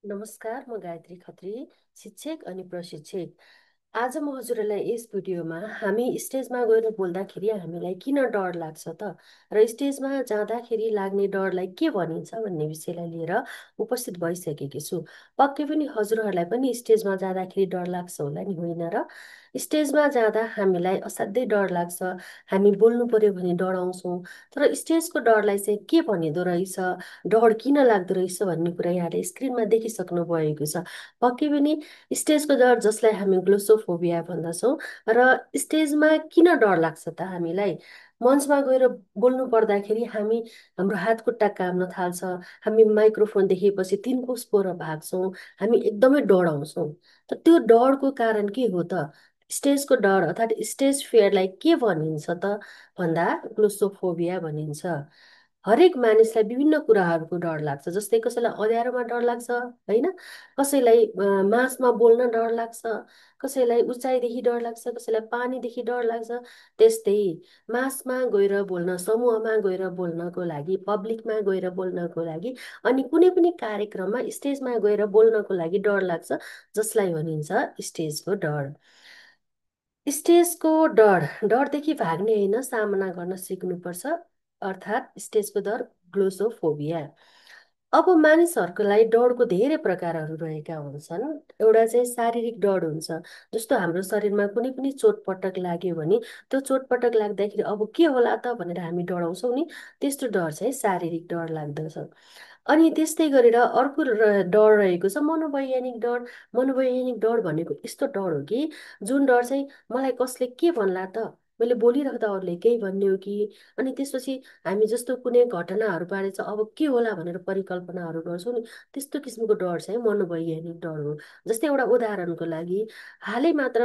नमस्कार, म गायत्री खत्री, शिक्षक अनि प्रशिक्षक। आज म हजुरहरूलाई यस भिडियोमा हामी स्टेजमा गएर बोल्दाखेरि हामीलाई किन डर लाग्छ त र स्टेजमा जाँदाखेरि लाग्ने डरलाई के भनिन्छ भन्ने विषयलाई लिएर उपस्थित भइसकेकी छु। पक्कै पनि हजुरहरूलाई पनि स्टेजमा जाँदाखेरि डर लाग्छ होला नि, होइन र? स्टेजमा जाँदा हामीलाई असाध्यै डर लाग्छ। हामी बोल्नु पर्यो भने डराउँछौँ। तर स्टेजको डरलाई चाहिँ के भनिँदो रहेछ, डर किन लाग्दो रहेछ भन्ने कुरा यहाँले स्क्रिनमा देखिसक्नु भएको छ। पक्कै पनि स्टेजको डर, जसलाई हामी ग्लोसोफोबिया भन्दछौँ। र स्टेजमा किन डर लाग्छ त हामीलाई? मञ्चमा गएर बोल्नु पर्दाखेरि हाम्रो हात खुट्टा काम्न थाल्छ। हामी माइक्रोफोन देखेपछि तिन कोस पर भाग्छौँ। हामी एकदमै डराउँछौँ। त त्यो डरको कारण के हो त? स्टेजको डर अर्थात् स्टेज फियरलाई के भनिन्छ त भन्दा ग्लोसोफोबिया भनिन्छ। हरेक मानिसलाई विभिन्न कुराहरूको डर लाग्छ। जस्तै कसैलाई अँध्यारोमा डर लाग्छ, होइन? कसैलाई मासमा बोल्न डर लाग्छ, कसैलाई उचाइदेखि डर लाग्छ, कसैलाई पानीदेखि डर लाग्छ। त्यस्तै मासमा गएर बोल्न, समूहमा गएर बोल्नको लागि, पब्लिकमा गएर बोल्नको लागि, अनि कुनै पनि कार्यक्रममा स्टेजमा गएर बोल्नको लागि डर लाग्छ, जसलाई भनिन्छ स्टेजको डर। स्टेजको डर, डरदेखि भाग्ने होइन, सामना गर्न सिक्नुपर्छ। अर्थात् स्टेजको डर, ग्लोसोफोबिया। अब मानिसहरूको लागि डरको धेरै प्रकारहरू रहेका हुन्छन्। एउटा चाहिँ शारीरिक डर हुन्छ। जस्तो हाम्रो शरीरमा कुनै पनि चोटपटक लाग्यो भने त्यो चोटपटक लाग्दाखेरि अब के होला त भनेर हामी डराउँछौँ नि, त्यस्तो डर चाहिँ शारीरिक डर लाग्दछ। अनि त्यस्तै गरेर अर्को डर रहेको छ मनोवैज्ञानिक डर। मनोवैज्ञानिक डर भनेको यस्तो डर हो कि जुन डर चाहिँ मलाई कसले के भन्ला त, मैले बोलिराख्दा अरूले केही भन्ने हो कि, अनि त्यसपछि हामी जस्तो कुनै घटनाहरूबारे चाहिँ अब के होला भनेर परिकल्पनाहरू गर्छौँ नि, त्यस्तो किसिमको डर चाहिँ मनोवैज्ञानिक डर हो। जस्तै एउटा उदाहरणको लागि, हालै मात्र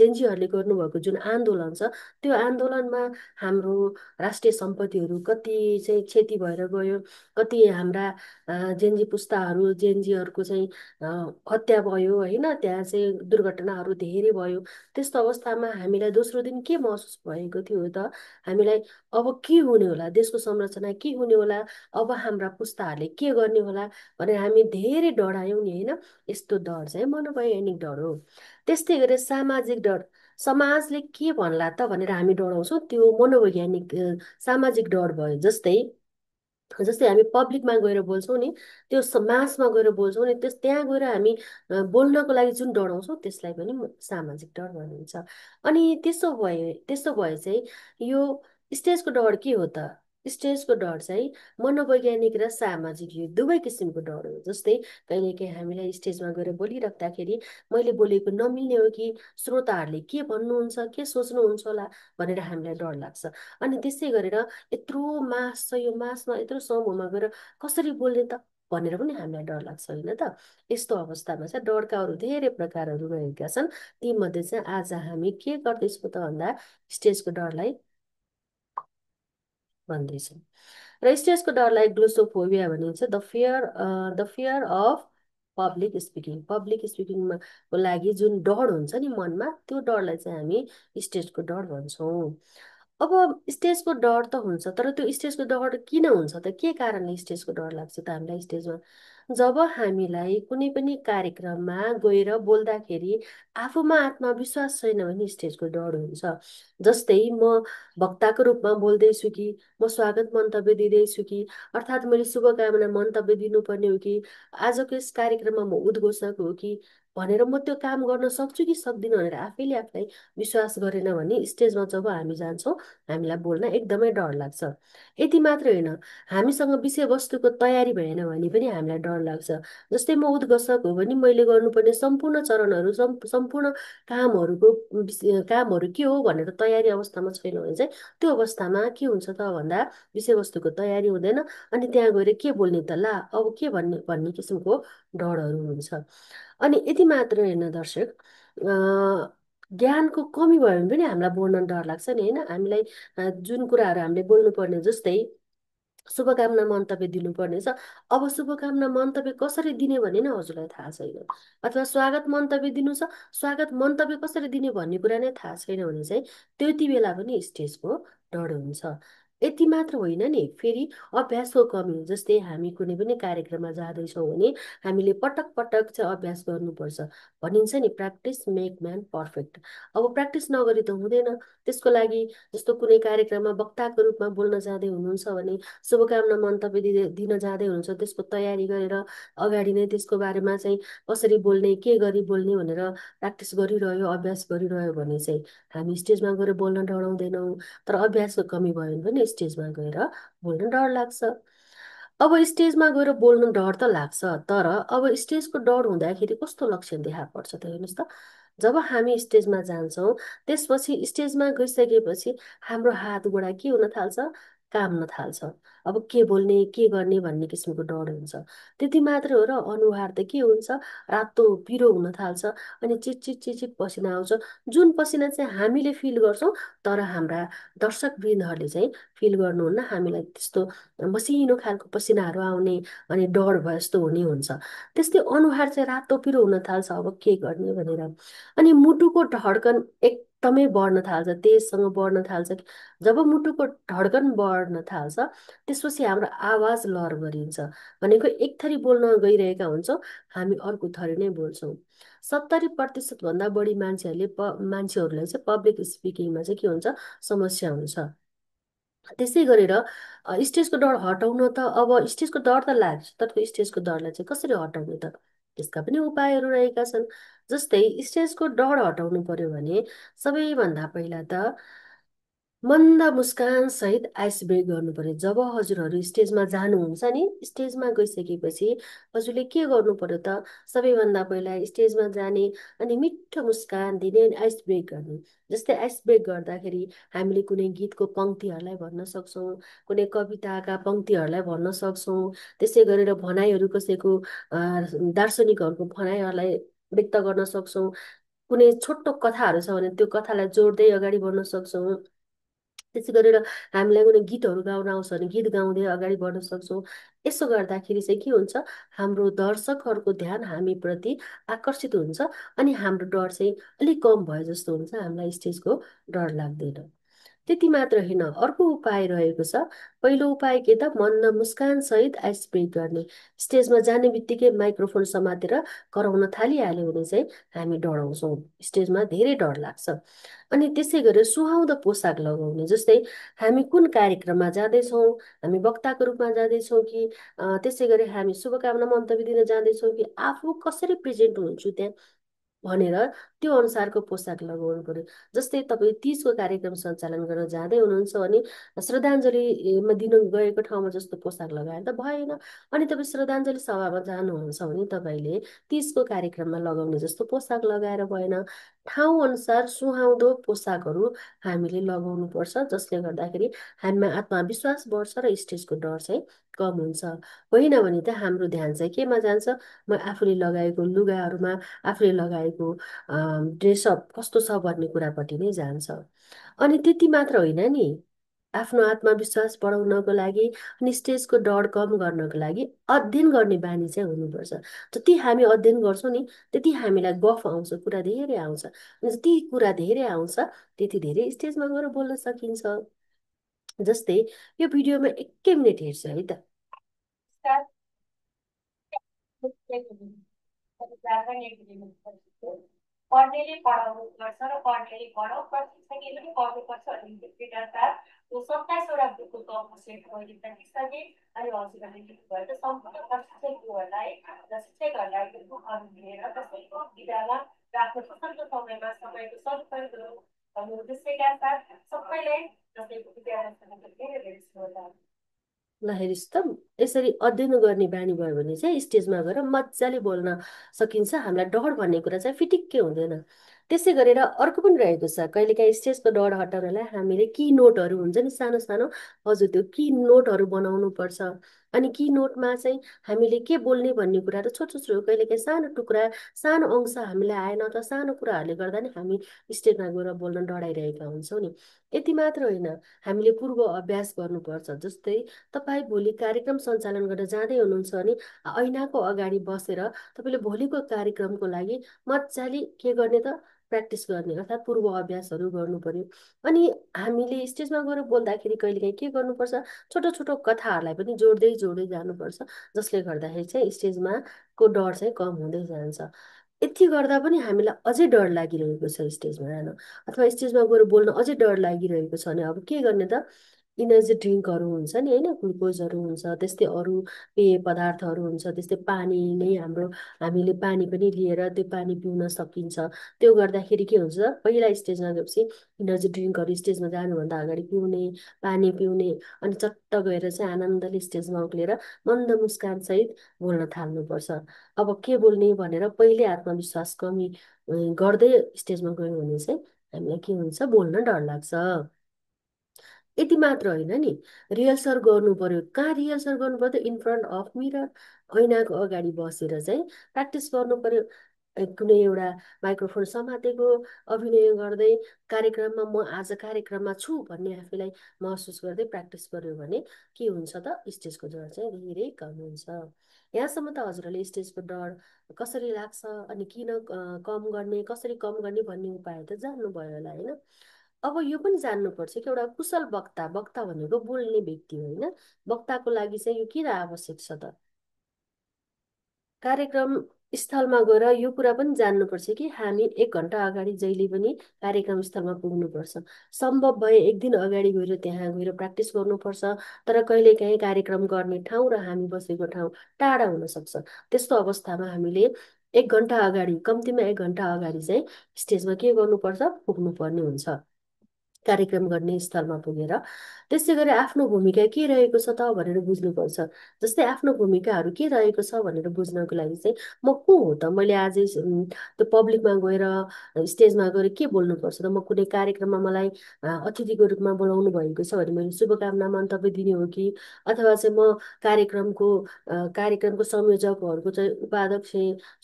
जेनजीहरूले गर्नुभएको जुन आन्दोलन छ, त्यो आन्दोलनमा हाम्रो राष्ट्रिय सम्पत्तिहरू कति चाहिँ क्षति भएर गयो, कति हाम्रा जेनजी पुस्ताहरू, जेनजीहरूको चाहिँ हत्या भयो, होइन? त्यहाँ चाहिँ दुर्घटनाहरू धेरै भयो। त्यस्तो अवस्थामा हामीलाई दोस्रो दिन के महसुस भएको थियो त? हामीलाई अब के हुने होला, देशको संरचना के हुने होला, अब हाम्रा पुस्ताहरूले के गर्ने होला भनेर हामी धेरै डरायौँ नि, होइन? यस्तो डर चाहिँ मनोवैज्ञानिक डर हो। त्यस्तै गरेर सामाजिक डर, समाजले के भन्ला त भनेर हामी डराउँछौँ, त्यो मनोवैज्ञानिक सामाजिक डर भयो। जस्तै जस्तै हामी पब्लिकमा गएर बोल्छौँ नि, त्यो मासमा गएर बोल्छौँ नि, त्यहाँ गएर हामी बोल्नको लागि जुन डराउँछौँ, त्यसलाई पनि सामाजिक डर भनिन्छ। अनि त्यसो भए चाहिँ यो स्टेजको डर के हो त? स्टेजको डर चाहिँ मनोवैज्ञानिक र सामाजिक, यो दुवै किसिमको डर हो। जस्तै कहिलेकाहीँ हामीलाई स्टेजमा गएर बोलिराख्दाखेरि मैले बोलेको नमिल्ने हो कि, श्रोताहरूले के भन्नुहुन्छ, के सोच्नुहुन्छ होला भनेर हामीलाई डर लाग्छ। अनि त्यसै गरेर यत्रो मास छ, यो मासमा यत्रो समूहमा गएर कसरी बोल्ने त भनेर पनि हामीलाई डर लाग्छ, होइन त? यस्तो अवस्थामा चाहिँ डरका अरू धेरै प्रकारहरू रहेका छन्। तीमध्ये चाहिँ आज हामी के गर्दैछौँ त भन्दा स्टेजको डरलाई भन्दैछौँ। र स्टेजको डरलाई ग्लोसोफोबिया भनिन्छ। द फियर अफ पब्लिक स्पिकिङमा को लागि जुन डर हुन्छ नि मनमा, त्यो डरलाई चाहिँ हामी स्टेजको डर भन्छौँ। अब स्टेजको डर त हुन्छ, तर त्यो स्टेजको डर किन हुन्छ त? के कारणले स्टेजको डर लाग्छ त हामीलाई स्टेजमा? जब हामीलाई कुनै पनि कार्यक्रममा गएर बोल्दाखेरि आफूमा आत्मविश्वास छैन भने स्टेजको डर हुन्छ। जस्तै म वक्ताको रूपमा बोल्दैछु कि, म स्वागत मन्तव्य दिँदैछु कि, अर्थात् मैले शुभकामना मन्तव्य दिनुपर्ने हो कि, आजको यस कार्यक्रममा म उद्घोषक हो कि भनेर म त्यो काम गर्न सक्छु कि सक्दिनँ भनेर आफैले आफूलाई विश्वास गरेन भने स्टेजमा जब हामी जान्छौँ, हामीलाई बोल्न एकदमै डर लाग्छ। यति मात्र होइन, हामीसँग विषयवस्तुको तयारी भएन भने पनि हामीलाई डर लाग्छ। जस्तै म उद्घोषक हो भने मैले गर्नुपर्ने सम्पूर्ण चरणहरू, सम्पूर्ण कामहरू के हो भनेर तयारी अवस्थामा छैन भने चाहिँ त्यो अवस्थामा के हुन्छ त भन्दा विषयवस्तुको तयारी हुँदैन, अनि त्यहाँ गएर के बोल्ने त, ला अब के भन्ने भन्ने किसिमको डरहरू हुन्छ। अनि यति मात्र होइन दर्शक, ज्ञानको कमी भयो भने पनि हामीलाई बोल्न डर लाग्छ नि, होइन? हामीलाई जुन कुराहरू हामीले बोल्नुपर्ने, जस्तै शुभकामना मन्तव्य दिनुपर्ने छ, अब शुभकामना मन्तव्य कसरी दिने भन्ने नै हजुरलाई थाहा छैन, अथवा स्वागत मन्तव्य दिनु छ, स्वागत मन्तव्य कसरी दिने भन्ने कुरा नै थाहा छैन भने चाहिँ त्यति बेला पनि स्टेजको डर हुन्छ। यति मात्र होइन नि, फेरि अभ्यासको कमी। जस्तै हामी कुनै पनि कार्यक्रममा जाँदैछौँ भने हामीले पटक पटक चाहिँ अभ्यास गर्नुपर्छ। भनिन्छ नि, प्र्याक्टिस मेक म्यान पर्फेक्ट। अब प्र्याक्टिस नगरी त हुँदैन। त्यसको लागि जस्तो कुनै कार्यक्रममा वक्ताको रूपमा बोल्न जाँदै हुनुहुन्छ भने, शुभकामना मन्तव्य दिन जाँदै हुनुहुन्छ, त्यसको तयारी गरेर अगाडि नै त्यसको बारेमा चाहिँ कसरी बोल्ने, के गरी बोल्ने भनेर प्र्याक्टिस गरिरह्यो, अभ्यास गरिरह्यो भने चाहिँ हामी स्टेजमा गएर बोल्न डराउँदैनौँ। तर अभ्यासको कमी भयो भने पनि स्टेजमा गएर बोल्न डर लाग्छ। अब स्टेजमा गएर बोल्न डर त लाग्छ, तर अब स्टेजको डर हुँदाखेरि कस्तो लक्षण देखा पर्छ त हेर्नुहोस् त। जब हामी स्टेजमा जान्छौँ, त्यसपछि स्टेजमा गइसकेपछि हाम्रो हात गोडा के हुन थाल्छ, काम्न थाल्छ। अब के बोल्ने, के गर्ने भन्ने किसिमको डर हुन्छ। त्यति मात्रै हो र, अनुहार त के हुन्छ, रातो पिरो हुन थाल्छ। अनि चिटचिट चिटचिट पसिना आउँछ, जुन पसिना चाहिँ हामीले फिल गर्छौँ, तर हाम्रा दर्शकवृन्दहरूले चाहिँ फिल गर्नुहुन्न। हामीलाई त्यस्तो मसिनो खालको पसिनाहरू आउने अनि डर भयो जस्तो हुने हुन्छ। त्यस्तै अनुहार चाहिँ रातो पिरो हुन थाल्छ, अब के गर्ने भनेर। अनि मुटुको धड्कन एकदमै बढ्न थाल्छ, तेजसँग बढ्न थाल्छ। जब मुटुको धड्कन बढ्न थाल्छ, त्यसपछि हाम्रो आवाज लर गरिन्छ। भनेको एक थरी बोल्न गइरहेका हुन्छौँ, हामी अर्को थरी नै बोल्छौँ। 70% भन्दा बढी मान्छेहरूलाई चाहिँ पब्लिक स्पिकिङमा चाहिँ के हुन्छ, समस्या हुन्छ। त्यसै गरेर स्टेजको डर हटाउन त, अब स्टेजको डर त लाग्छ, तर त्यो स्टेजको डरलाई चाहिँ कसरी हटाउने त, त्यसका पनि उपायहरू रहेका छन्। जस्तै स्टेजको डर हटाउनु पर्यो भने सबैभन्दा पहिला त मन्द मुस्कान सहित आइस ब्रेक गर्नु पर्यो। जब हजुरहरू स्टेजमा जानुहुन्छ नि, स्टेजमा गइसकेपछि हजुरले के गर्नु पर्यो त, सबैभन्दा पहिला स्टेजमा जाने अनि मिठो मुस्कान दिने अनि आइस ब्रेक गर्ने। जस्तै आइस ब्रेक गर्दाखेरि हामीले कुनै गीतको पङ्क्तिहरूलाई भन्न सक्छौँ, कुनै कविताका पङ्क्तिहरूलाई भन्न सक्छौँ। त्यसै गरेर भनाइहरू कसैको दार्शनिकहरूको भनाइहरूलाई व्यक्त गर्न सक्छौँ। कुनै छोटो कथाहरू छ भने त्यो कथालाई जोड्दै अगाडि बढ्न सक्छौँ। त्यसै गरेर हामीलाई कुनै गीतहरू गाउन आउँछ भने गीत गाउँदै अगाडि बढ्न सक्छौँ। यसो गर्दाखेरि चाहिँ के हुन्छ, हाम्रो दर्शकहरूको ध्यान हामीप्रति आकर्षित हुन्छ अनि हाम्रो डर चाहिँ अलिक कम भयो जस्तो हुन्छ, हामीलाई स्टेजको डर लाग्दैन। त्यति मात्र होइन, अर्को उपाय रहेको छ। पहिलो उपाय के त, मन्द मुस्कान सहित आइस ब्रेक गर्ने। स्टेजमा जाने बित्तिकै माइक्रोफोन समातेर कराउन थालिहाल्यो भने चाहिँ हामी डराउँछौँ, स्टेजमा धेरै डर लाग्छ। अनि त्यसै गरेर सुहाउँदो पोसाक लगाउने। जस्तै हामी कुन कार्यक्रममा जाँदैछौँ, हामी वक्ताको रूपमा जाँदैछौँ कि त्यसै गरी हामी शुभकामना मन्तव्य दिन जाँदैछौँ कि आफू कसरी प्रेजेन्ट हुन्छु त्यहाँ भनेर त्यो अनुसारको पोसाक लगाउनु पर्यो। जस्तै तपाईँ तिजको कार्यक्रम सञ्चालन गर्न जाँदै हुनुहुन्छ भने श्रद्धाञ्जलीमा दिन गएको ठाउँमा जस्तो पोसाक लगाएर त भएन। अनि तपाईँ श्रद्धाञ्जली सभामा जानुहुन्छ भने तपाईँले तिजको कार्यक्रममा लगाउने जस्तो पोसाक लगाएर भएन। ठाउँ अनुसार सुहाउँदो पोसाकहरू हामीले लगाउनु पर्छ, जसले गर्दाखेरि हामीमा आत्मविश्वास बढ्छ र स्टेजको डर चाहिँ कम हुन्छ। होइन भने त हाम्रो ध्यान चाहिँ केमा जान्छ, म आफूले लगाएको लुगाहरूमा, आफूले लगाएको ड्रेसअप कस्तो छ भन्ने कुरापट्टि नै जान्छ। अनि त्यति मात्र होइन नि, आफ्नो आत्मविश्वास बढाउनको लागि अनि स्टेजको डर कम गर्नको लागि अध्ययन गर्ने बानी चाहिँ हुनुपर्छ। जति हामी अध्ययन गर्छौँ नि, त्यति हामीलाई गफ आउँछ, कुरा धेरै आउँछ। अनि जति कुरा धेरै आउँछ, त्यति धेरै स्टेजमा गएर बोल्न सकिन्छ। जस्तै यो भिडियोमा एकै मिनट हेर्छु है त। पढ्नेले पढाउनु पर्छ र पढ्नेले पढाउ शिक्षकले पनि पढ्नुपर्छ भन्ने विचारका यो 27वटा बुकको कम्पोजिट मैले लेखिसकेँ। अनि हजुरहरूले लेख्नुभयो त सम्पूर्ण शिक्षकहरूलाई र शिक्षकहरूलाई बुकहरू दिएर कसैको विधामा आफ्नो पसलको समयमा समयको सदुपयोग गर्नु त्यसैका साथ सबैले कसैको विद्यार्थीसँग धेरै धेरै श्रोता ल हेरिस् त, यसरी अध्ययन गर्ने बानी भयो भने चाहिँ स्टेजमा गएर मजाले बोल्न सकिन्छ। हामीलाई डर भन्ने कुरा चाहिँ फिटिक्कै हुँदैन। त्यसै गरेर अर्को पनि रहेको छ, कहिलेकाहीँ स्टेजको डर हटाउनलाई हामीले की नोटहरू हुन्छ नि, सानो सानो, हजुर त्यो की नोटहरू बनाउनु पर्छ। अनि की नोटमा चाहिँ हामीले के बोल्ने भन्ने कुराहरू छोटो छोटो, कहिलेकाहीँ सानो टुक्रा, सानो अंश हामीलाई आएन त सानो कुराहरूले गर्दा नि हामी स्टेजमा गएर बोल्न डराइरहेका हुन्छौँ नि। यति मात्र होइन, हामीले पूर्व अभ्यास गर्नुपर्छ। जस्तै तपाईँ भोलि कार्यक्रम सञ्चालन गर्न जाँदै हुनुहुन्छ भने ऐनाको अगाडि बसेर तपाईँले भोलिको कार्यक्रमको लागि मजाले के गर्ने त, प्र्याक्टिस गर्ने अर्थात् पूर्व अभ्यासहरू गर्नु पर्यो। अनि हामीले स्टेजमा गएर बोल्दाखेरि कहिलेकाहीँ के गर्नुपर्छ, छोटो छोटो कथाहरूलाई पनि जोड्दै जोड्दै जानुपर्छ, जसले गर्दाखेरि चाहिँ स्टेजमा को डर चाहिँ कम हुँदै जान्छ। यति गर्दा पनि हामीलाई अझै डर लागिरहेको छ स्टेजमा जान, अथवा स्टेजमा गएर बोल्न अझै डर लागिरहेको छ भने अब के गर्ने त? इनर्जी ड्रिङ्कहरू हुन्छ नि होइन, ग्लुकोजहरू हुन्छ, त्यस्तै अरू पेय पदार्थहरू हुन्छ, त्यस्तै पानी नै हामीले पानी पनि लिएर त्यो पानी पिउन सकिन्छ। त्यो गर्दाखेरि के हुन्छ, पहिला स्टेजमा गएपछि इनर्जी ड्रिङ्कहरू स्टेजमा जानुभन्दा अगाडि पिउने, पानी पिउने, अनि चट्ट गएर चाहिँ आनन्दले स्टेजमा उक्लेर मन्द मुस्कानसहित बोल्न थाल्नुपर्छ। अब के बोल्ने भनेर पहिले आत्मविश्वास कमी गर्दै स्टेजमा गयो भने चाहिँ हामीलाई के हुन्छ, बोल्न डर लाग्छ। यति मात्र होइन नि, रिहर्सल गर्नु पर्यो। कहाँ रिहर्सल गर्नु पर्यो? इन फ्रन्ट अफ मिरर, ऐनाको अगाडि बसेर चाहिँ प्र्याक्टिस गर्नु पर्यो। कुनै एउटा माइक्रोफोन समातेको अभिनय गर्दै कार्यक्रममा, म आज कार्यक्रममा छु भन्ने आफैलाई महसुस गर्दै प्र्याक्टिस गर्यो भने के हुन्छ त? स्टेजको डर चाहिँ धेरै कम हुन्छ। यहाँसम्म त हजुरहरूले स्टेजको डर कसरी लाग्छ अनि किन कम गर्ने, कसरी कम गर्ने भन्ने उपाय त जान्नुभयो होला होइन। अब यो पनि जान्नुपर्छ कि एउटा कुशल वक्ता, वक्ता भनेको बोल्ने व्यक्ति होइन, वक्ताको लागि चाहिँ यो किन आवश्यक छ त? कार्यक्रम स्थलमा गएर यो कुरा पनि जान्नुपर्छ कि हामी 1 घन्टा अगाडि जहिले पनि कार्यक्रम स्थलमा पुग्नुपर्छ। सम्भव भए 1 दिन अगाडि गएर त्यहाँ गएर प्र्याक्टिस गर्नुपर्छ। तर कहिलेकाहीँ कार्यक्रम गर्ने ठाउँ र हामी बसेको ठाउँ टाढा हुनसक्छ। त्यस्तो अवस्थामा हामीले 1 घन्टा अगाडि, कम्तीमा 1 घन्टा अगाडि चाहिँ स्टेजमा के गर्नुपर्छ, पुग्नुपर्ने हुन्छ, कार्यक्रम गर्ने स्थलमा पुगेर। त्यसै गरी आफ्नो भूमिका के रहेको छ त भनेर बुझ्नुपर्छ। जस्तै आफ्नो भूमिकाहरू के रहेको छ भनेर बुझ्नको लागि चाहिँ म को हो त, मैले आजै त्यो पब्लिकमा गएर स्टेजमा गएर के बोल्नुपर्छ त? म कुनै कार्यक्रममा मलाई अतिथिको रूपमा बोलाउनु भएको छ भने मैले शुभकामना मन्तव्य दिने हो कि, अथवा चाहिँ म कार्यक्रमको संयोजकहरूको चाहिँ उपाध्यक्ष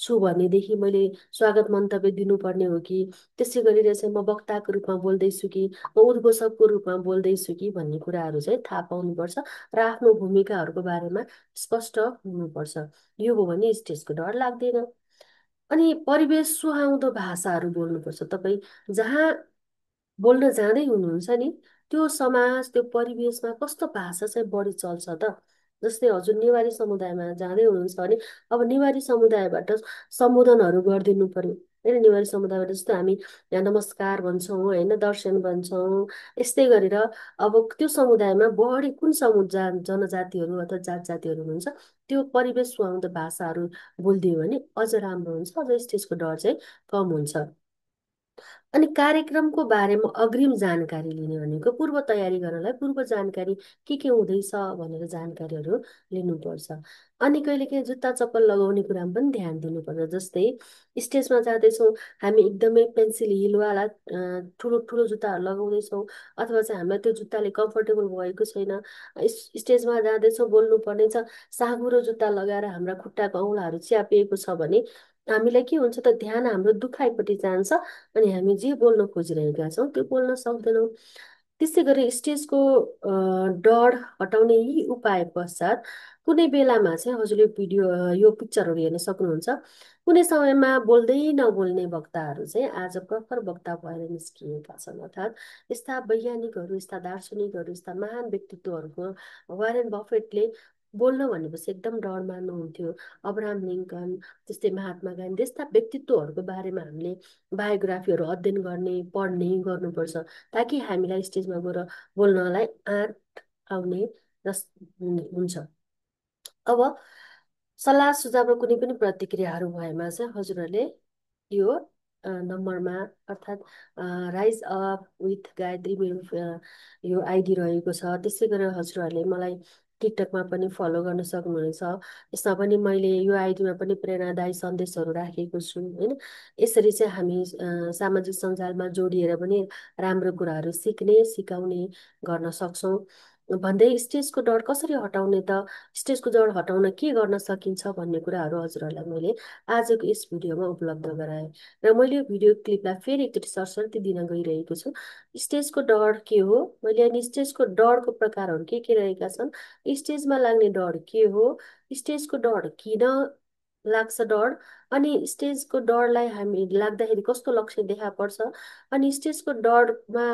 छु भनेदेखि मैले स्वागत मन्तव्य दिनुपर्ने हो कि, त्यसै गरेर चाहिँ म वक्ताको रूपमा बोल्दैछु कि म उद्घोषकको रूपमा बोल्दैछु कि भन्ने कुराहरू चाहिँ थाहा पाउनुपर्छ र आफ्नो भूमिकाहरूको बारेमा स्पष्ट हुनुपर्छ। यो हो भने स्टेजको डर लाग्दैन। अनि परिवेश सुहाउँदो भाषाहरू बोल्नुपर्छ। तपाईँ जहाँ बोल्न जाँदै हुनुहुन्छ नि, त्यो समाज, त्यो परिवेशमा कस्तो भाषा चाहिँ बढी चल्छ त? जस्तै हजुर नेवारी समुदायमा जाँदै हुनुहुन्छ भने अब नेवारी समुदायबाट सम्बोधनहरू गरिदिनु पर्यो होइन। नेवारी समुदायबाट जस्तो हामी यहाँ नमस्कार भन्छौँ होइन, दर्शन भन्छौँ, यस्तै गरेर अब त्यो समुदायमा बढी कुन जनजातिहरू अथवा जात जातिहरू हुनुहुन्छ, त्यो परिवेश सुहाउँदो भाषाहरू बोलिदियो भने अझ राम्रो हुन्छ, अझ स्टेजको डर चाहिँ कम हुन्छ। अनि कार्यक्रमको बारेमा अग्रिम जानकारी लिने भनेको पूर्व तयारी गर्नलाई पूर्व जानकारी के हुँदैछ भनेर जानकारीहरू लिनुपर्छ। अनि कहिलेकाहीँ जुत्ता चप्पल लगाउने कुरामा पनि ध्यान दिनुपर्छ। जस्तै स्टेजमा जाँदैछौँ, हामी एकदमै पेन्सिल हिलवाला ठुलो ठुलो जुत्ताहरू लगाउँदैछौँ, अथवा चाहिँ हामीलाई त्यो जुत्ताले कम्फर्टेबल भएको छैन, स्टेजमा जाँदैछौँ, बोल्नु पर्ने छ, साँघुरो जुत्ता लगाएर हाम्रा खुट्टाको औँलाहरू च्यापिएको छ भने हामीलाई के हुन्छ त, ध्यान हाम्रो दुखाइपट्टि जान्छ अनि हामी जे बोल्न खोजिरहेका छौँ त्यो बोल्न सक्दैनौँ। त्यसै गरी स्टेजको डर हटाउने यी उपाय पश्चात कुनै बेलामा चाहिँ हजुरले यो पिक्चरहरू हेर्न सक्नुहुन्छ। कुनै समयमा बोल्दै नबोल्ने वक्ताहरू चाहिँ आज प्रखर वक्ता भएर निस्किएका छन्। अर्थात् यस्ता वैज्ञानिकहरू, यस्ता दार्शनिकहरू, यस्ता महान व्यक्तित्वहरूको, वारेन बफेटले बोल्न भनेपछि एकदम डर मान्नुहुन्थ्यो। अब्राहम लिङ्कन, त्यस्तै महात्मा गान्धी, यस्ता व्यक्तित्वहरूको बारेमा हामीले बायोग्राफीहरू अध्ययन गर्ने, पढ्ने गर्नुपर्छ, ताकि हामीलाई स्टेजमा गएर बोल्नलाई आँट आउने हुन्छ। अब सल्लाह सुझाव र कुनै पनि प्रतिक्रियाहरू भएमा चाहिँ हजुरहरूले यो नम्बरमा, अर्थात् राइज अप विथ गायत्री मेरो यो आइडी रहेको छ। त्यसै गरेर हजुरहरूले मलाई टिकटकमा पनि फलो गर्न सक्नुहुनेछ। यसमा पनि मैले यो आइडीमा पनि प्रेरणादायी सन्देशहरू राखेको छु होइन। यसरी चाहिँ हामी सामाजिक सञ्जालमा जोडिएर पनि राम्रो कुराहरू सिक्ने, सिकाउने गर्न सक्छौँ। भन्दै स्टेजको डर कसरी हटाउने त, स्टेजको डर हटाउन के गर्न सकिन्छ भन्ने कुराहरू हजुरहरूलाई मैले आजको यस भिडियोमा उपलब्ध गराएँ। र मैले यो भिडियो क्लिपलाई फेरि एकचोटि सरसर्ती दिन गइरहेको छु। स्टेजको डर के हो, मैले अनि स्टेजको डरको प्रकारहरू के रहेका छन्, स्टेजमा लाग्ने डर के हो, स्टेजको डर किन लाग्छ डर। अनि स्टेजको डरलाई हामी लाग्दाखेरि कस्तो लक्षण देखा पर्छ, अनि स्टेजको डरमा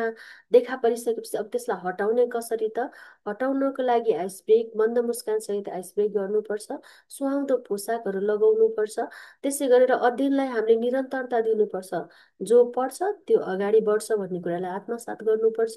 देखा परिसकेपछि अब त्यसलाई हटाउने कसरी त? हटाउनको लागि आइस ब्रेक, मन्द मुस्कानसहित आइस ब्रेक गर्नुपर्छ, सुहाउँदो पोसाकहरू लगाउनुपर्छ। त्यसै गरेर अध्ययनलाई हामीले निरन्तरता दिनुपर्छ। जो पढ्छ त्यो अगाडि बढ्छ भन्ने कुरालाई आत्मसात गर्नुपर्छ।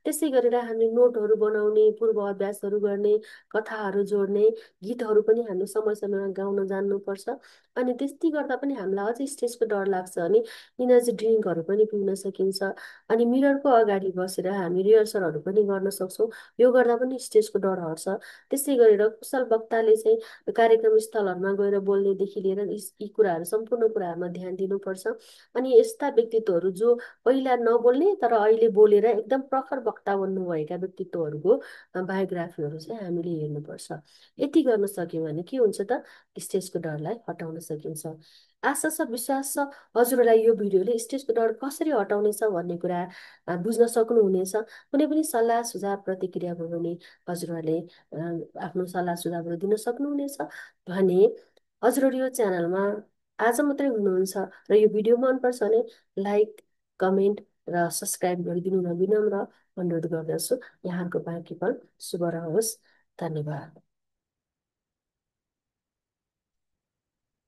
त्यसै गरेर हामीले नोटहरू बनाउने, पूर्व अभ्यासहरू गर्ने, कथाहरू जोड्ने, गीतहरू पनि हामीले समय समयमा गाउन जान्नुपर्छ। अनि त्यति गर्दा पनि हामीलाई अझै स्टेजको डर लाग्छ भने इनर्जी ड्रिङ्कहरू पनि पिउन सकिन्छ। अनि मिररको अगाडि बसेर हामी रिहर्सलहरू पनि गर्न सक्छौँ। यो गर्दा पनि स्टेजको डर हट्छ। त्यसै गरेर कुशल वक्ताले चाहिँ कार्यक्रम स्थलहरूमा गएर बोल्नेदेखि लिएर यी कुराहरू सम्पूर्ण कुराहरूमा ध्यान दिनुपर्छ। अनि यस्ता व्यक्तित्वहरू जो पहिला नबोल्ने तर अहिले बोलेर एकदम प्रखर वक्ता बन्नुभएका व्यक्तित्वहरूको बायोग्राफीहरू चाहिँ हामीले हेर्नुपर्छ। यति गर्न सक्यौँ भने के हुन्छ त? स्टेजको डरलाई हटाउन सकिन्छ। आशा छ, विश्वास छ हजुरहरूलाई यो भिडियोले स्टेजको डर कसरी हटाउनेछ भन्ने कुरा बुझ्न सक्नुहुनेछ। कुनै पनि सल्लाह सुझाव प्रतिक्रिया भयो भने हजुरहरूले आफ्नो सल्लाह सुझावहरू दिन सक्नुहुनेछ भने हजुरहरू यो च्यानलमा आज मात्रै हुनुहुन्छ र यो भिडियो मनपर्छ भने लाइक, कमेन्ट र सब्सक्राइब गरिदिनु हुन विनम्र अनुरोध गर्दछु। यहाँको बाँकी पल शुभ रहोस्। धन्यवाद।